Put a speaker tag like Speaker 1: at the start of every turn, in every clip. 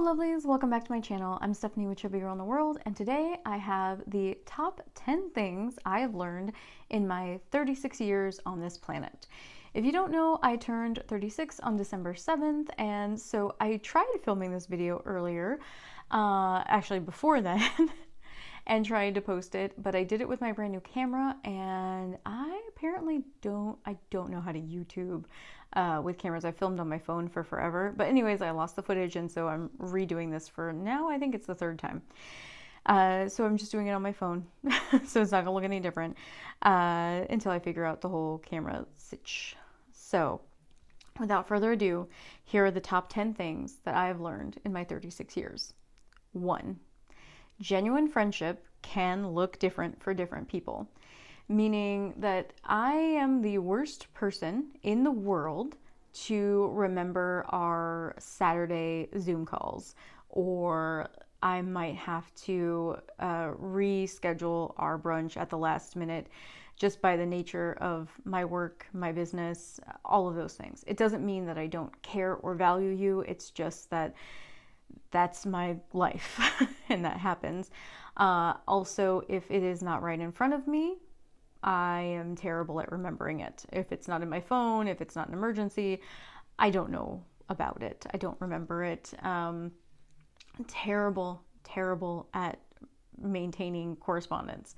Speaker 1: lovelies, welcome back to my channel. I'm Stephanie with Chubby Girl in the World, and today I have the top 10 things I have learned in my 36 years on this planet. If you don't know, I turned 36 on December 7th, and so I tried filming this video earlier, actually before then, and tried to post it, but I did it with my brand new camera, and I apparently don't know how to YouTube with cameras. I filmed on my phone for forever, but anyways, I lost the footage, and so I'm redoing this for now. I think it's the third time. So I'm just doing it on my phone, so it's not gonna look any different until I figure out the whole camera sitch. So without further ado, here are the top 10 things that I have learned in my 36 years. 1. Genuine friendship can look different for different people, meaning that I am the worst person in the world to remember our Saturday Zoom calls, or I might have to reschedule our brunch at the last minute just by the nature of my work, my business, all of those things. It doesn't mean that I don't care or value you. It's just that that's my life and that happens. Also, if it is not right in front of me, I am terrible at remembering it. If it's not in my phone, if it's not an emergency, I don't know about it. I don't remember it. Terrible at maintaining correspondence.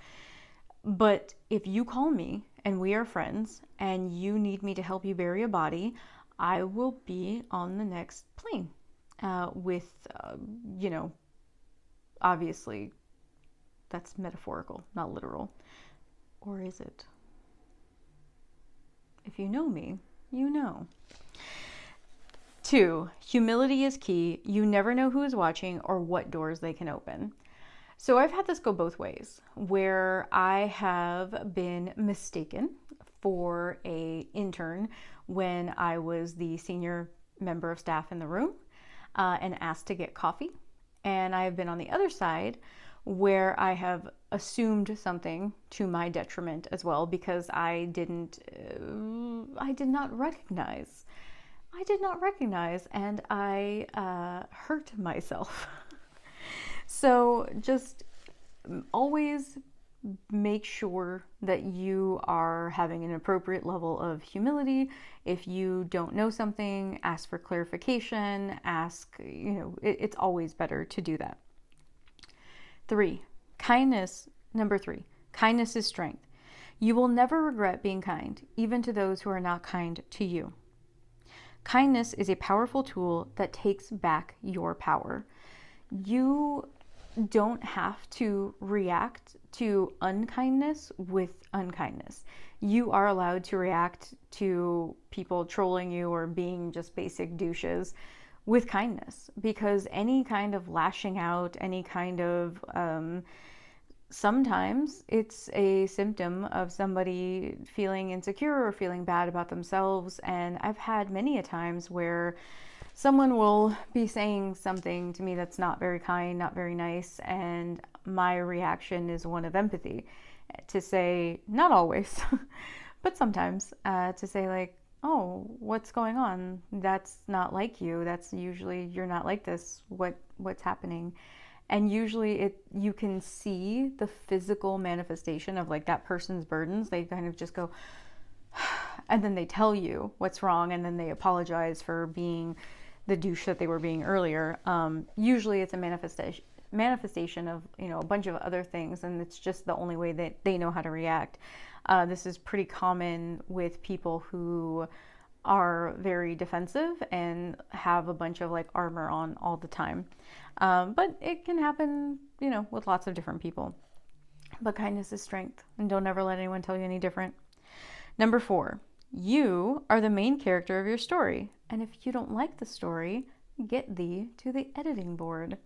Speaker 1: But if you call me and we are friends and you need me to help you bury a body, I will be on the next plane. Obviously that's metaphorical, not literal. Or is it? If you know me, you know. 2, humility is key. You never know who is watching or what doors they can open. So I've had this go both ways, where I have been mistaken for an intern when I was the senior member of staff in the room and asked to get coffee. And I've been on the other side where I have assumed something to my detriment as well, because I did not recognize, and I hurt myself. So just always make sure that you are having an appropriate level of humility. If you don't know something, ask for clarification, it's always better to do that. 3, kindness. Number 3, kindness is strength. You will never regret being kind, even to those who are not kind to you. Kindness is a powerful tool that takes back your power. You don't have to react to unkindness with unkindness. You are allowed to react to people trolling you or being just basic douches with kindness, because any kind of lashing out, any kind of sometimes it's a symptom of somebody feeling insecure or feeling bad about themselves. And I've had many a times where someone will be saying something to me that's not very kind, not very nice, and my reaction is one of empathy to say, not always, but sometimes, to say like, oh, what's going on? That's not like you. That's usually, you're not like this. What's happening? And usually you can see the physical manifestation of like that person's burdens. They kind of just go, and then they tell you what's wrong, and then they apologize for being the douche that they were being earlier. Usually it's a manifestation of, a bunch of other things, and it's just the only way that they know how to react. This is pretty common with people who are very defensive and have a bunch of like armor on all the time. But it can happen, with lots of different people. But kindness is strength, and don't ever let anyone tell you any different. Number 4, you are the main character of your story. And if you don't like the story, get thee to the editing board.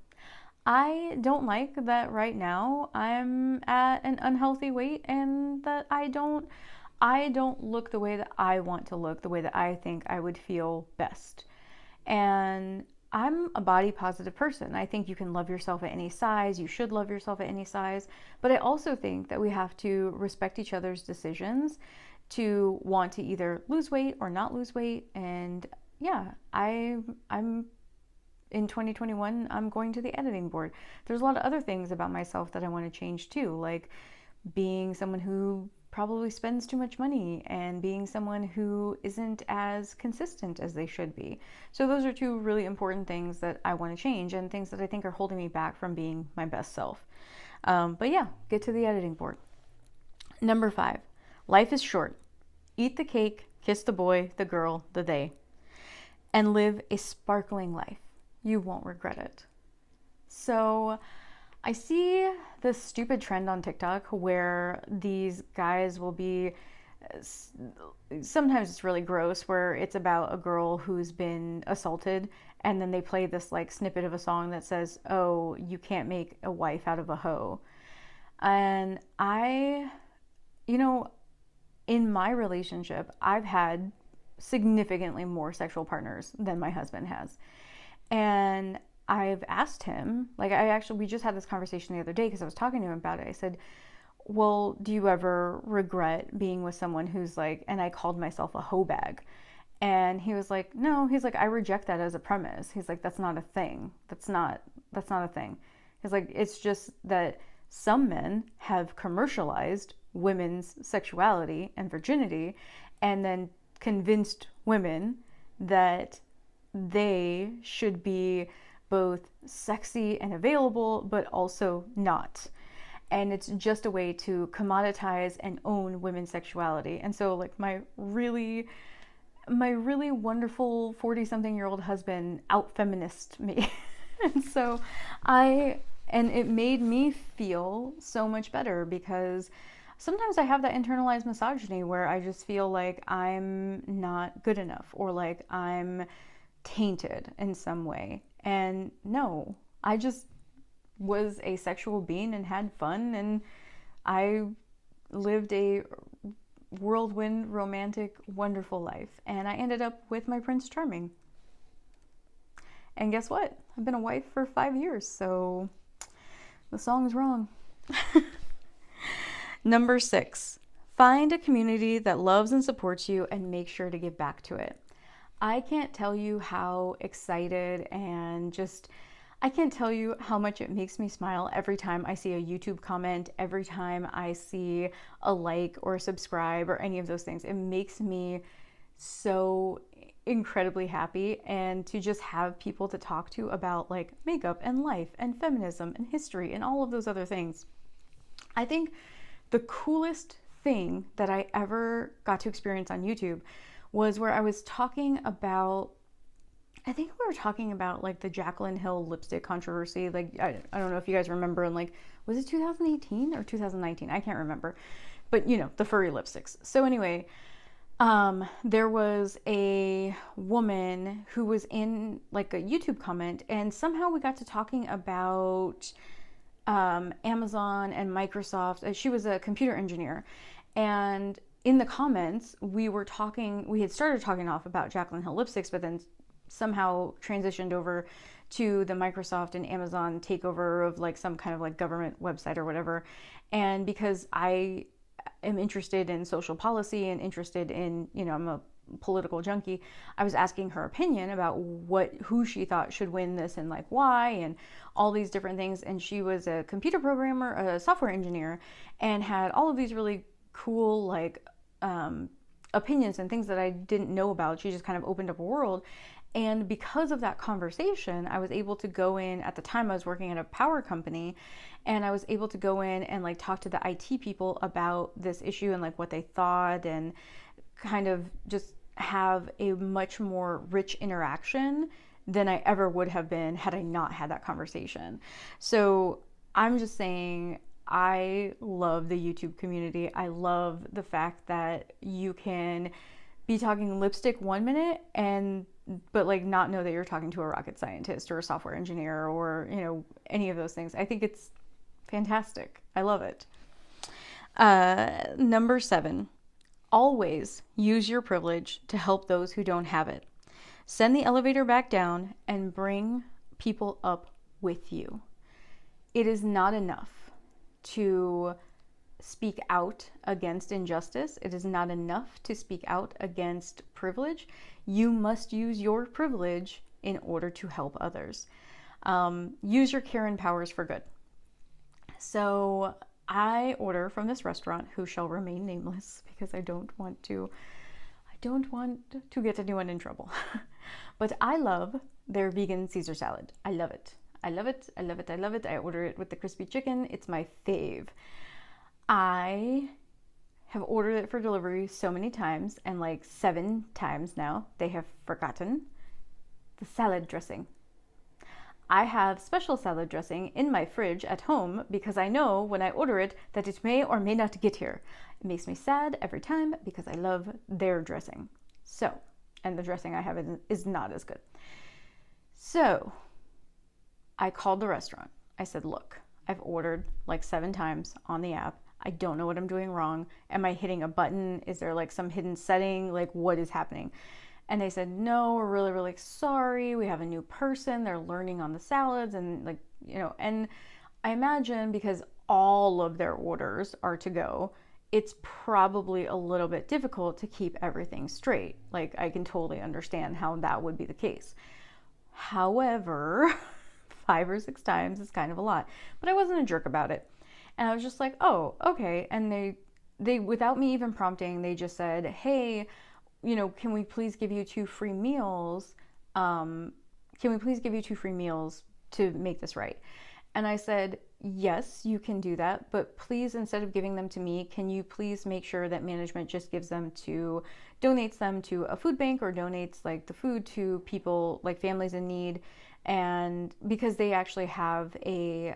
Speaker 1: I don't like that right now I'm at an unhealthy weight, and that I don't look the way that I want to look, the way that I think I would feel best. And I'm a body positive person. I think you can love yourself at any size. You should love yourself at any size. But I also think that we have to respect each other's decisions to want to either lose weight or not lose weight. And yeah, I'm in 2021, I'm going to the editing board. There's a lot of other things about myself that I want to change too, like being someone who probably spends too much money and being someone who isn't as consistent as they should be. So those are two really important things that I want to change and things that I think are holding me back from being my best self. But yeah, get to the editing board. Number 5, life is short. Eat the cake, kiss the boy, the girl, the they, and live a sparkling life. You won't regret it. So I see this stupid trend on TikTok where these guys will be, sometimes it's really gross, where it's about a girl who's been assaulted and then they play this like snippet of a song that says, "Oh, you can't make a wife out of a hoe." And in my relationship, I've had significantly more sexual partners than my husband has. And I've asked him, we just had this conversation the other day because I was talking to him about it. I said, well, do you ever regret being with someone who's like, and I called myself a hoe bag. And he was like, no, he's like, I reject that as a premise. He's like, that's not a thing. That's not a thing. He's like, it's just that some men have commercialized women's sexuality and virginity and then convinced women that they should be both sexy and available, but also not. And it's just a way to commoditize and own women's sexuality. And so like my really wonderful 40-something-year-old husband out-feminist me. And it made me feel so much better because sometimes I have that internalized misogyny where I just feel like I'm not good enough or like I'm tainted in some way. And no, I just was a sexual being and had fun, and I lived a whirlwind, romantic, wonderful life. And I ended up with my Prince Charming. And guess what? I've been a wife for 5 years, so the song's wrong. Number 6, find a community that loves and supports you and make sure to give back to it. I can't tell you how excited and I can't tell you how much it makes me smile every time I see a YouTube comment, every time I see a like or a subscribe or any of those things. It makes me so incredibly happy, and to just have people to talk to about like makeup and life and feminism and history and all of those other things. I think the coolest thing that I ever got to experience on YouTube was where I was talking about, I think we were talking about like the Jaclyn Hill lipstick controversy. Like, I don't know if you guys remember, and like, was it 2018 or 2019? I can't remember, but the furry lipsticks. So anyway, there was a woman who was in like a YouTube comment, and somehow we got to talking about Amazon and Microsoft. She was a computer engineer, and in the comments we had started talking off about Jaclyn Hill lipsticks, but then somehow transitioned over to the Microsoft and Amazon takeover of like some kind of like government website or whatever. And because I am interested in social policy and interested in, I'm a political junkie, I was asking her opinion about who she thought should win this and like why and all these different things. And she was a computer programmer, a software engineer, and had all of these really cool like opinions and things that I didn't know about. She just kind of opened up a world. And because of that conversation, I was able to go in, at the time I was working at a power company, and I was able to go in and like talk to the IT people about this issue and like what they thought, and kind of just have a much more rich interaction than I ever would have been had I not had that conversation. So I'm just saying, I love the YouTube community. I love the fact that you can be talking lipstick 1 minute but like not know that you're talking to a rocket scientist or a software engineer or any of those things. I think it's fantastic. I love it. Number 7, always use your privilege to help those who don't have it. Send the elevator back down and bring people up with you. It is not enough to speak out against injustice. It is not enough to speak out against privilege. You must use your privilege in order to help others. Use your Karen powers for good. So I order from this restaurant, who shall remain nameless because I don't want to get anyone in trouble. But I love their vegan Caesar salad. I love it. I love it. I love it. I love it. I order it with the crispy chicken. It's my fave. I have ordered it for delivery so many times, and like 7 times now, they have forgotten the salad dressing. I have special salad dressing in my fridge at home because I know when I order it that it may or may not get here. It makes me sad every time because I love their dressing. So, and the dressing I have is not as good. So, I called the restaurant. I said, look, I've ordered like 7 times on the app. I don't know what I'm doing wrong. Am I hitting a button? Is there like some hidden setting? Like, what is happening? And they said, no, we're really, really sorry. We have a new person. They're learning on the salads and like, and I imagine because all of their orders are to go, it's probably a little bit difficult to keep everything straight. Like, I can totally understand how that would be the case. However, 5 or 6 times is kind of a lot, but I wasn't a jerk about it. And I was just like, oh, okay. And they without me even prompting, they just said, hey, can we please give you 2 free meals? Can we please give you 2 free meals to make this right? And I said, yes, you can do that, but please, instead of giving them to me, can you please make sure that management just donates them to a food bank or donates like the food to people, like families in need. And because they actually have a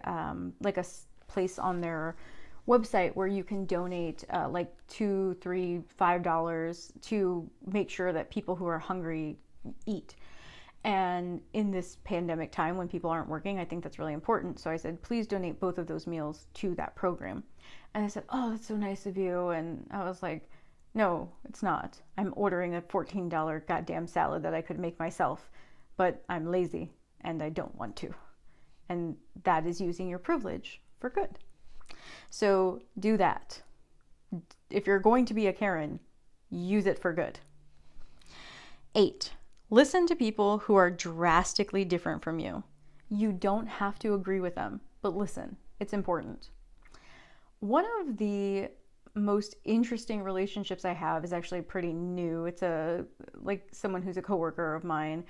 Speaker 1: place on their website where you can donate like $2, $3, $5 to make sure that people who are hungry eat. And in this pandemic time when people aren't working, I think that's really important. So I said, please donate both of those meals to that program. And I said, oh, that's so nice of you. And I was like, no, it's not. I'm ordering a $14 goddamn salad that I could make myself, but I'm lazy and I don't want to. And that is using your privilege for good. So do that. If you're going to be a Karen, use it for good. 8, listen to people who are drastically different from you. You don't have to agree with them, but listen. It's important. One of the most interesting relationships I have is actually pretty new. It's someone who's a coworker of mine,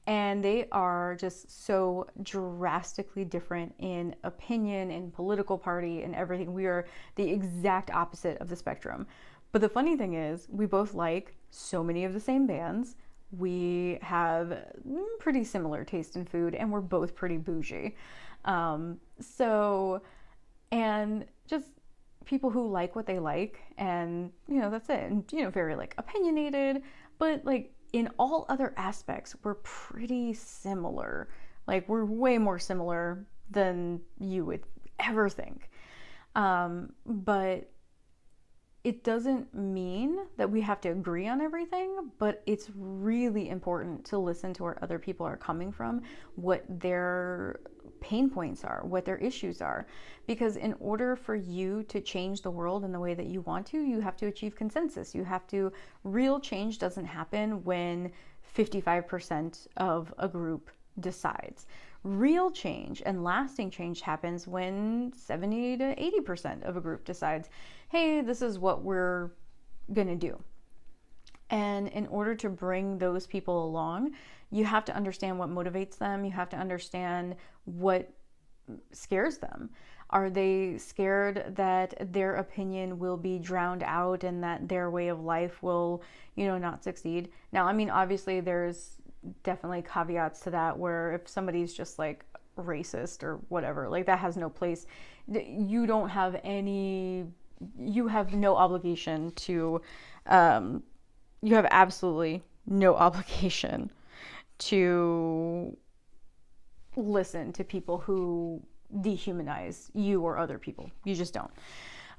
Speaker 1: and they are just so drastically different in opinion, in political party, and everything. We are the exact opposite of the spectrum. But the funny thing is, we both like so many of the same bands. We have pretty similar taste in food, and we're both pretty bougie. And just people who like what they like, and that's it. And very like opinionated, but like in all other aspects, we're pretty similar. Like, we're way more similar than you would ever think. But it doesn't mean that we have to agree on everything, but it's really important to listen to where other people are coming from, what their pain points are, what their issues are. Because in order for you to change the world in the way that you want to, you have to achieve consensus. Real change doesn't happen when 55% of a group decides. Real change and lasting change happens when 70 to 80% of a group decides, hey, this is what we're going to do. And in order to bring those people along, you have to understand what motivates them. You have to understand what scares them. Are they scared that their opinion will be drowned out and that their way of life will, not succeed? Now, I mean, obviously there's definitely caveats to that, where if somebody's just like racist or whatever, like that has no place. You have no obligation to, you have absolutely no obligation to listen to people who dehumanize you or other people. You just don't.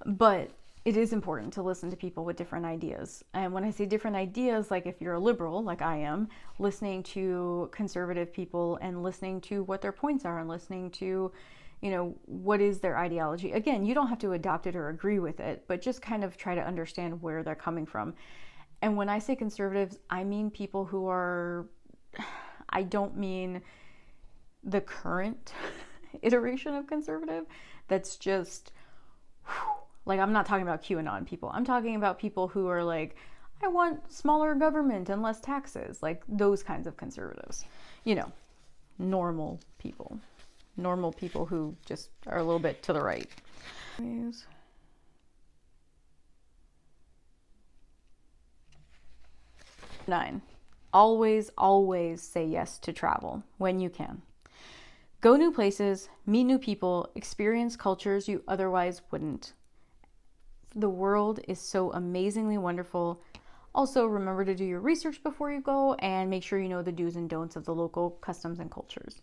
Speaker 1: But it is important to listen to people with different ideas. And when I say different ideas, like if you're a liberal, like I am, listening to conservative people and listening to what their points are and listening to, what is their ideology. Again, you don't have to adopt it or agree with it, but just kind of try to understand where they're coming from. And when I say conservatives, I mean people who are, I don't mean the current iteration of conservative. That's just, like, I'm not talking about QAnon people. I'm talking about people who are like, I want smaller government and less taxes. Like those kinds of conservatives. You know, normal people. Normal people who just are a little bit to the right. 9. Always, always say yes to travel when you can. Go new places, meet new people, experience cultures you otherwise wouldn't. The world is so amazingly wonderful. Also, remember to do your research before you go and make sure you know the do's and don'ts of the local customs and cultures.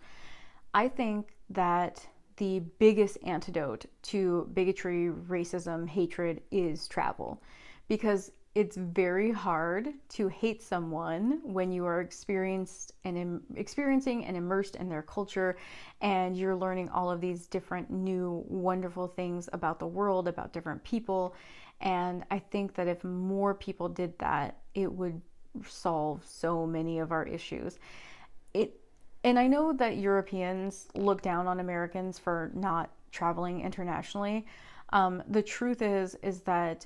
Speaker 1: I think that the biggest antidote to bigotry, racism, hatred is travel, because it's very hard to hate someone when you are experiencing and immersed in their culture, and you're learning all of these different new wonderful things about the world, about different people. And I think that if more people did that, it would solve so many of our issues. And I know that Europeans look down on Americans for not traveling internationally. The truth is that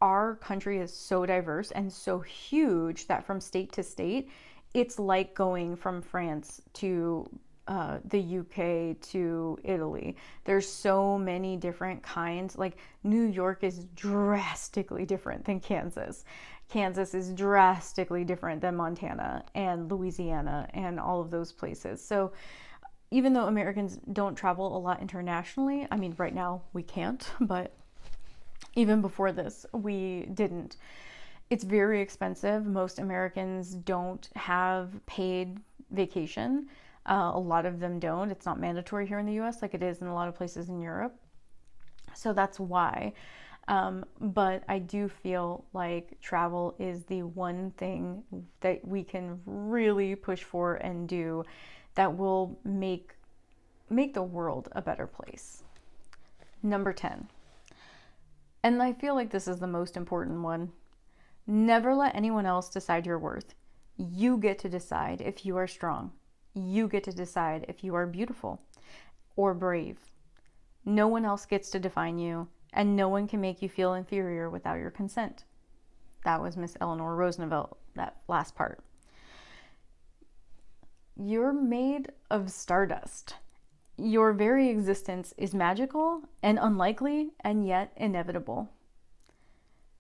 Speaker 1: our country is so diverse and so huge that from state to state, it's like going from France to the UK to Italy. There's so many different kinds. Like New York is drastically different than Kansas. Kansas is drastically different than Montana and Louisiana and all of those places. So even though Americans don't travel a lot internationally, I mean, right now we can't, but even before this, we didn't. It's very expensive. Most Americans don't have paid vacation. A lot of them don't. It's not mandatory here in the US like it is in a lot of places in Europe. So that's why. But I do feel like travel is the one thing that we can really push for and do that will make the world a better place. Number 10. And I feel like this is the most important one. Never let anyone else decide your worth. You get to decide if you are strong. You get to decide if you are beautiful or brave. No one else gets to define you, and no one can make you feel inferior without your consent. That was Miss Eleanor Roosevelt, that last part. You're made of stardust. Your very existence is magical and unlikely and yet inevitable.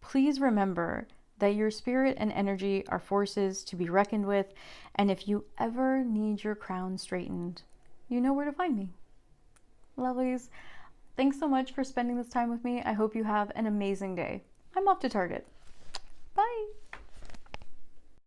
Speaker 1: Please remember that your spirit and energy are forces to be reckoned with, and if you ever need your crown straightened, you know where to find me. Lovelies, thanks so much for spending this time with me. I hope you have an amazing day. I'm off to Target. Bye.